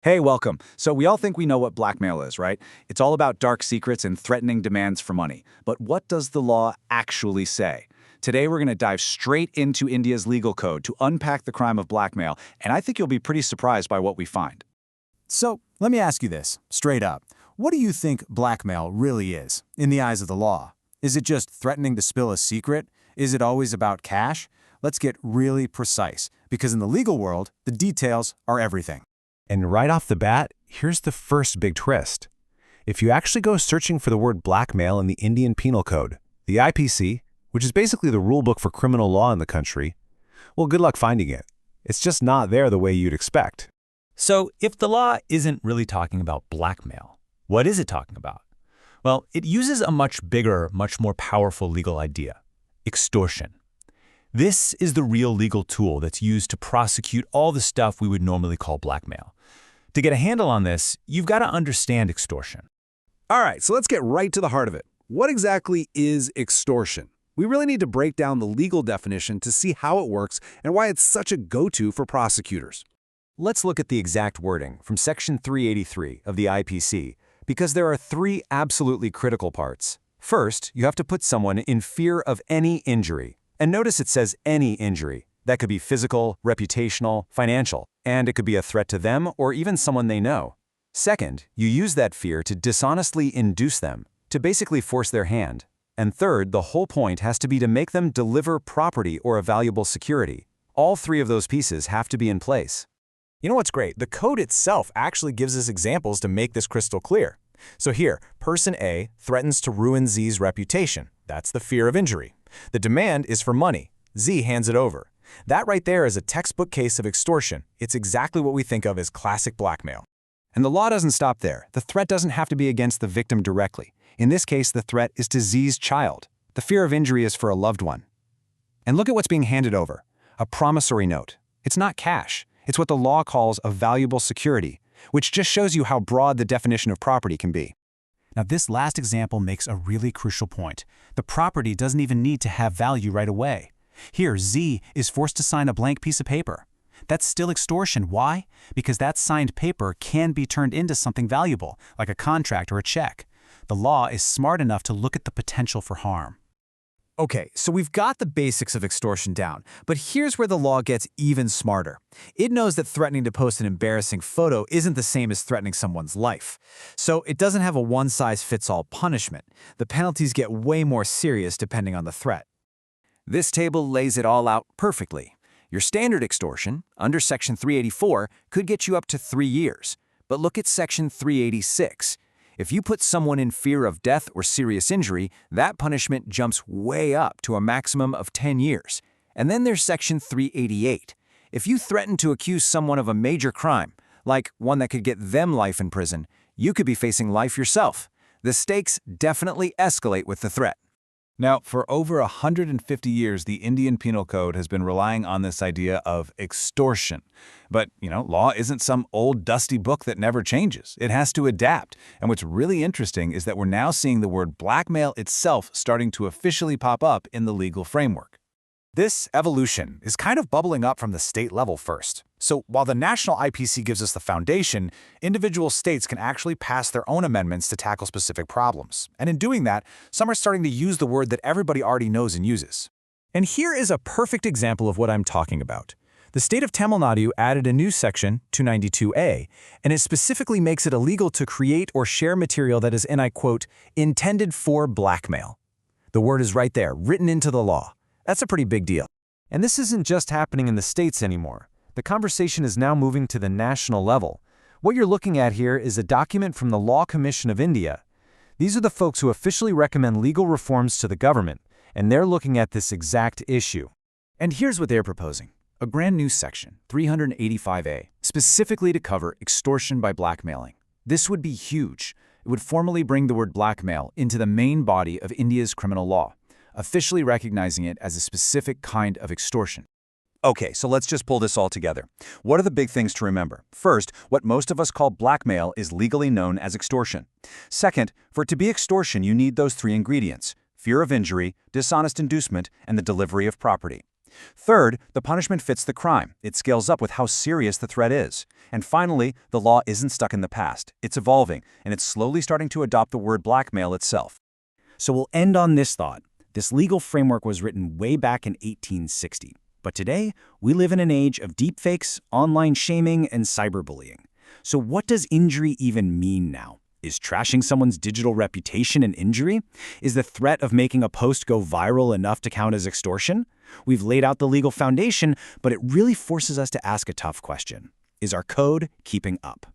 Hey, welcome. So we all think we know what blackmail is, right? It's all about dark secrets and threatening demands for money. But what does the law actually say? Today we're going to dive straight into India's legal code to unpack the crime of blackmail, and I think you'll be pretty surprised by what we find. So, let me ask you this, straight up. What do you think blackmail really is, in the eyes of the law? Is it just threatening to spill a secret? Is it always about cash? Let's get really precise, because in the legal world, the details are everything. And right off the bat, here's the first big twist. If you actually go searching for the word blackmail in the Indian Penal Code, the IPC, which is basically the rule book for criminal law in the country, well, good luck finding it. It's just not there the way you'd expect. So if the law isn't really talking about blackmail, what is it talking about? Well, it uses a much bigger, much more powerful legal idea: extortion. This is the real legal tool that's used to prosecute all the stuff we would normally call blackmail. To get a handle on this, you've got to understand extortion. All right, so let's get right to the heart of it. What exactly is extortion? We really need to break down the legal definition to see how it works and why it's such a go-to for prosecutors. Let's look at the exact wording from Section 383 of the IPC, because there are three absolutely critical parts. First, you have to put someone in fear of any injury. And notice it says any injury. That could be physical, reputational, financial, and it could be a threat to them or even someone they know. Second, you use that fear to dishonestly induce them, to basically force their hand. And third, the whole point has to be to make them deliver property or a valuable security. All three of those pieces have to be in place. You know what's great? The code itself actually gives us examples to make this crystal clear. So here, person A threatens to ruin Z's reputation. That's the fear of injury. The demand is for money. Z hands it over. That right there is a textbook case of extortion. It's exactly what we think of as classic blackmail. And the law doesn't stop there. The threat doesn't have to be against the victim directly. In this case, the threat is to Z's child. The fear of injury is for a loved one. And look at what's being handed over: a promissory note. It's not cash. It's what the law calls a valuable security, which just shows you how broad the definition of property can be. Now, this last example makes a really crucial point. The property doesn't even need to have value right away. Here, Z is forced to sign a blank piece of paper. That's still extortion. Why? Because that signed paper can be turned into something valuable, like a contract or a check. The law is smart enough to look at the potential for harm. Okay, so we've got the basics of extortion down, but here's where the law gets even smarter. It knows that threatening to post an embarrassing photo isn't the same as threatening someone's life. So it doesn't have a one-size-fits-all punishment. The penalties get way more serious depending on the threat. This table lays it all out perfectly. Your standard extortion, under Section 384, could get you up to 3 years. But look at Section 386. If you put someone in fear of death or serious injury, that punishment jumps way up to a maximum of 10 years. And then there's Section 388. If you threaten to accuse someone of a major crime, like one that could get them life in prison, you could be facing life yourself. The stakes definitely escalate with the threat. Now, for over 150 years, the Indian Penal Code has been relying on this idea of extortion. But, law isn't some old dusty book that never changes. It has to adapt. And what's really interesting is that we're now seeing the word blackmail itself starting to officially pop up in the legal framework. This evolution is kind of bubbling up from the state level first. So while the national IPC gives us the foundation, individual states can actually pass their own amendments to tackle specific problems. And in doing that, some are starting to use the word that everybody already knows and uses. And here is a perfect example of what I'm talking about. The state of Tamil Nadu added a new section, 292A, and it specifically makes it illegal to create or share material that is, and I quote, intended for blackmail. The word is right there, written into the law. That's a pretty big deal. And this isn't just happening in the states anymore. The conversation is now moving to the national level. What you're looking at here is a document from the Law Commission of India. These are the folks who officially recommend legal reforms to the government, and they're looking at this exact issue. And here's what they're proposing: a brand new section, 385A, specifically to cover extortion by blackmailing. This would be huge. It would formally bring the word blackmail into the main body of India's criminal law, officially recognizing it as a specific kind of extortion. Okay, so let's just pull this all together. What are the big things to remember? First, what most of us call blackmail is legally known as extortion. Second, for it to be extortion, you need those three ingredients: fear of injury, dishonest inducement, and the delivery of property. Third, the punishment fits the crime. It scales up with how serious the threat is. And finally, the law isn't stuck in the past. It's evolving, and it's slowly starting to adopt the word blackmail itself. So we'll end on this thought. This legal framework was written way back in 1860. But today, we live in an age of deepfakes, online shaming, and cyberbullying. So what does injury even mean now? Is trashing someone's digital reputation an injury? Is the threat of making a post go viral enough to count as extortion? We've laid out the legal foundation, but it really forces us to ask a tough question. Is our code keeping up?